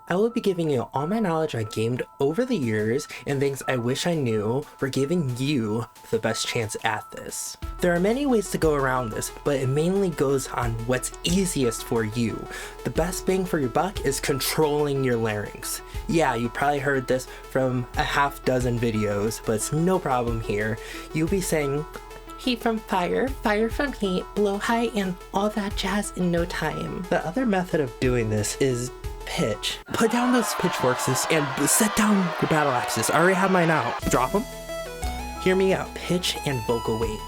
I will be giving you all my knowledge I gained over the years and things I wish I knew for giving you the best chance at this. There are many ways to go around this, but it mainly goes on what's easiest for you. The best bang for your buck is controlling your larynx. Yeah, you probably heard this from a half dozen videos, but it's no problem here. You'll be saying, heat from fire, fire from heat, blow high, and all that jazz in no time. The other method of doing this is pitch. Put down those pitchforks and set down your battle axes. I already have mine out. Drop them. Hear me out. Pitch and vocal weight.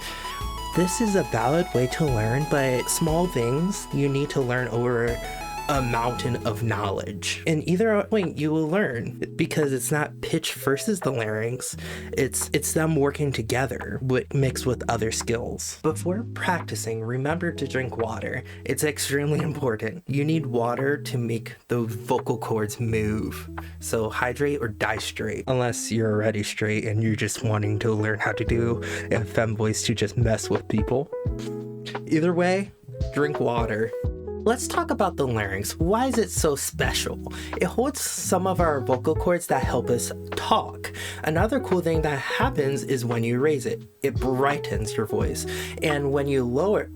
This is a valid way to learn, but small things you need to learn over a mountain of knowledge. In either point you will learn, because it's not pitch versus the larynx, it's them working together mixed with other skills. Before practicing, remember to drink water. It's extremely important. You need water to make the vocal cords move. So hydrate or die straight, unless you're already straight and you're just wanting to learn how to do a femme voice to just mess with people. Either way, drink water. Let's talk about the larynx. Why is it so special? It holds some of our vocal cords that help us talk. Another cool thing that happens is when you raise it, it brightens your voice. And when you lower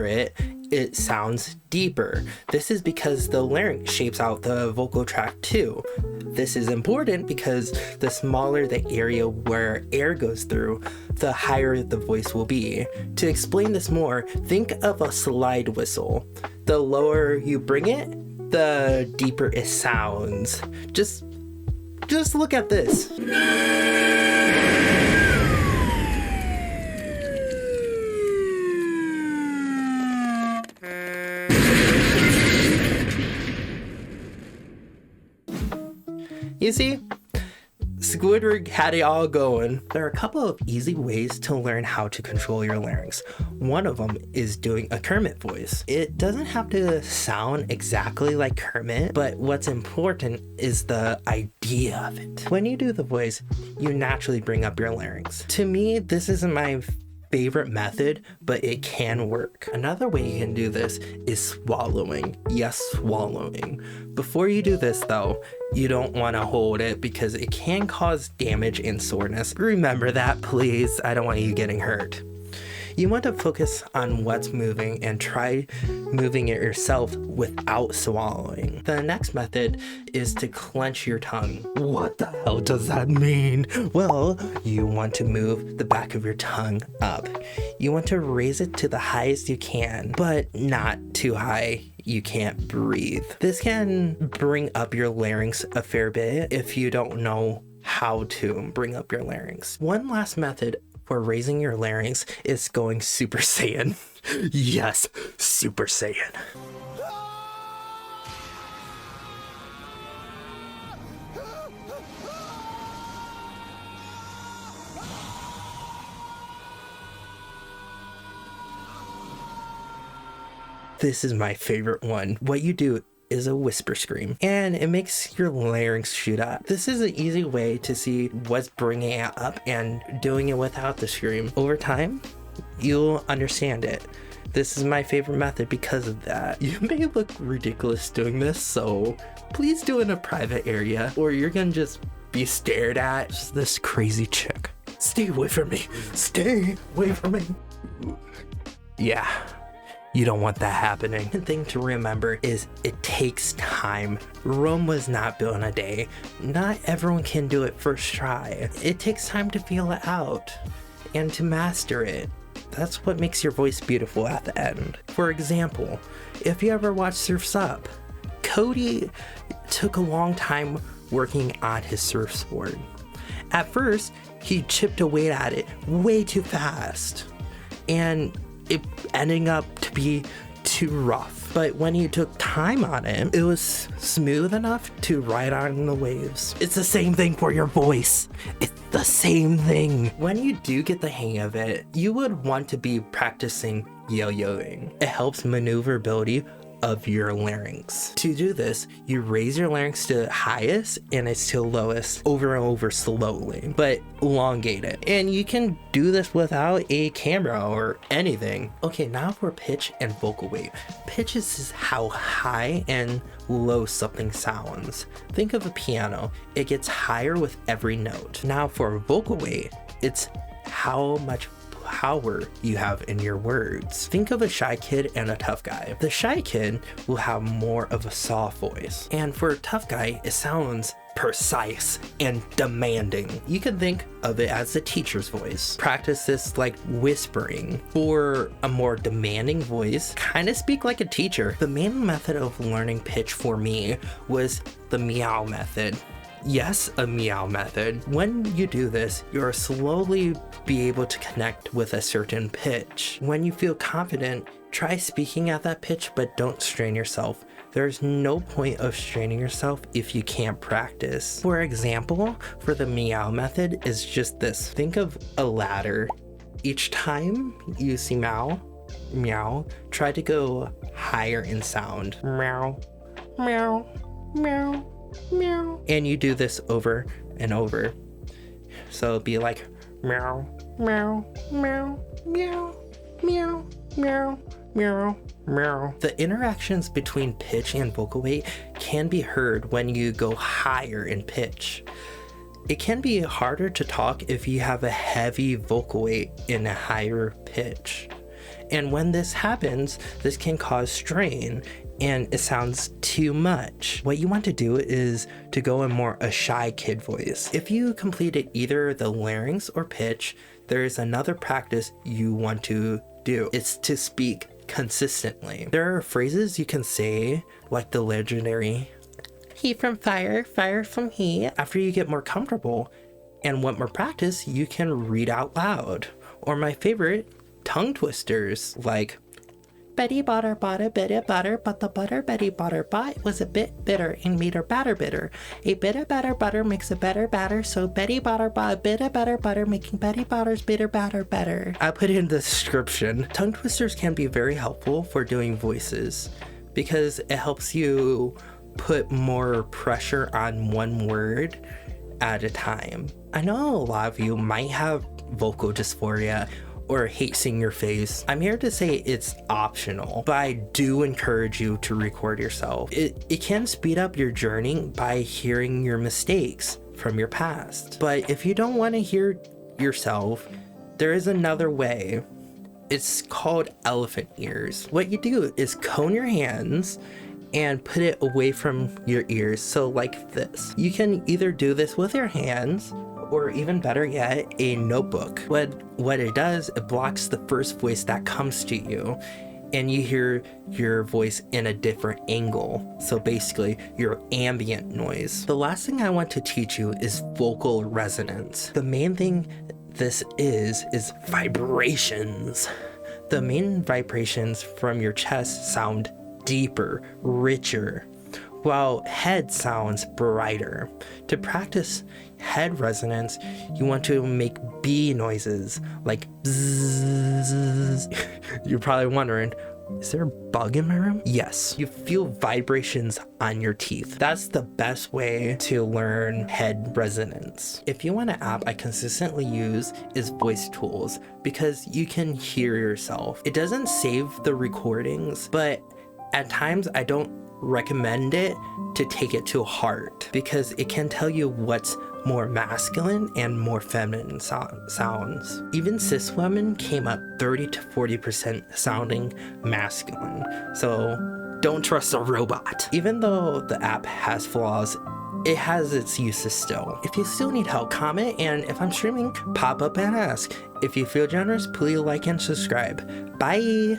it, it sounds deeper. This is because the larynx shapes out the vocal tract too. This is important because the smaller the area where air goes through, the higher the voice will be. To explain this more, think of a slide whistle. The lower you bring it, the deeper it sounds. Just look at this. You see, Squidward had it all going. There are a couple of easy ways to learn how to control your larynx. One of them is doing a Kermit voice. It doesn't have to sound exactly like Kermit, but what's important is the idea of it. When you do the voice, you naturally bring up your larynx. To me, this isn't my favorite method, but it can work. Another way you can do this is swallowing. Yes, swallowing. Before you do this though, you don't want to hold it because it can cause damage and soreness. Remember that, please. I don't want you getting hurt. You want to focus on what's moving and try moving it yourself without swallowing. The next method is to clench your tongue. What the hell does that mean? Well, you want to move the back of your tongue up. You want to raise it to the highest you can, but not too high you can't breathe. This can bring up your larynx a fair bit if you don't know how to bring up your larynx. One last method for raising your larynx is going Super Saiyan. Yes, Super Saiyan. This is my favorite one. What you do is a whisper scream, and it makes your larynx shoot up. This is an easy way to see what's bringing it up and doing it without the scream. Over time, you'll understand it. This is my favorite method because of that. You may look ridiculous doing this, so please do it in a private area or you're gonna just be stared at. Just this crazy chick. Stay away from me. Stay away from me. Yeah. You don't want that happening. The thing to remember is it takes time. Rome was not built in a day. Not everyone can do it first try. It takes time to feel it out and to master it. That's what makes your voice beautiful at the end. For example, if you ever watch Surf's Up, Cody took a long time working on his surfboard. At first, he chipped away at it way too fast, and it ending up to be too rough. But when he took time on it, it was smooth enough to ride on the waves. It's the same thing for your voice. It's the same thing. When you do get the hang of it, you would want to be practicing yo-yoing. It helps maneuverability of your larynx. To do this, you raise your larynx to highest and it's to lowest over and over slowly, but elongate it. And you can do this without a camera or anything. Okay, now for pitch and vocal weight. Pitch is how high and low something sounds. Think of a piano. It gets higher with every note. Now for vocal weight, it's how much power you have in your words. Think of a shy kid and a tough guy. The shy kid will have more of a soft voice, and for a tough guy, it sounds precise and demanding. You can think of it as the teacher's voice. Practice this like whispering. For a more demanding voice, kind of speak like a teacher. The main method of learning pitch for me was the meow method. Yes, a meow method. When you do this, you'll slowly be able to connect with a certain pitch. When you feel confident, try speaking at that pitch, but don't strain yourself. There's no point of straining yourself if you can't practice. For example, for the meow method is just this. Think of a ladder. Each time you see meow, meow, try to go higher in sound. Meow, meow, meow, meow. And you do this over and over. So it'll be like meow, meow, meow, meow, meow, meow, meow, meow. The interactions between pitch and vocal weight can be heard when you go higher in pitch. It can be harder to talk if you have a heavy vocal weight in a higher pitch. And when this happens, this can cause strain and it sounds too much. What you want to do is to go in more a shy kid voice. If you completed either the larynx or pitch, there is another practice you want to do. It's to speak consistently. There are phrases you can say, like the legendary "he from fire, fire from he." After you get more comfortable and want more practice, you can read out loud. Or my favorite, tongue twisters, like Betty bought a bit of butter, but the butter Betty bought her bought was a bit bitter and made her batter bitter. A bit of better butter makes a better batter, so Betty bought a bit of better butter, making Betty Botter's bitter batter better. I put in the description. Tongue twisters can be very helpful for doing voices because it helps you put more pressure on one word at a time. I know a lot of you might have vocal dysphoria or hate seeing your face. I'm here to say it's optional, but I do encourage you to record yourself. It can speed up your journey by hearing your mistakes from your past. But if you don't want to hear yourself, there is another way. It's called elephant ears. What you do is cone your hands and put it away from your ears, so like this. You can either do this with your hands, or even better yet, a notebook. What it does, it blocks the first voice that comes to you, and you hear your voice in a different angle. So basically, your ambient noise. The last thing I want to teach you is vocal resonance. The main thing this is vibrations. The main vibrations from your chest sound deeper, richer, while head sounds brighter. To practice head resonance, you want to make B noises like bzzz. You're probably wondering, is there a bug in my room? Yes, you feel vibrations on your teeth. That's the best way to learn head resonance. If you want an app I consistently use is VoiceTools because you can hear yourself. It doesn't save the recordings, but at times I don't recommend it to take it to heart because it can tell you what's more masculine and more feminine sounds. Even cis women came up 30 to 40% sounding masculine. So don't trust a robot. Even though the app has flaws, it has its uses still. If you still need help, comment, and if I'm streaming, pop up and ask. If you feel generous, please like and subscribe. Bye!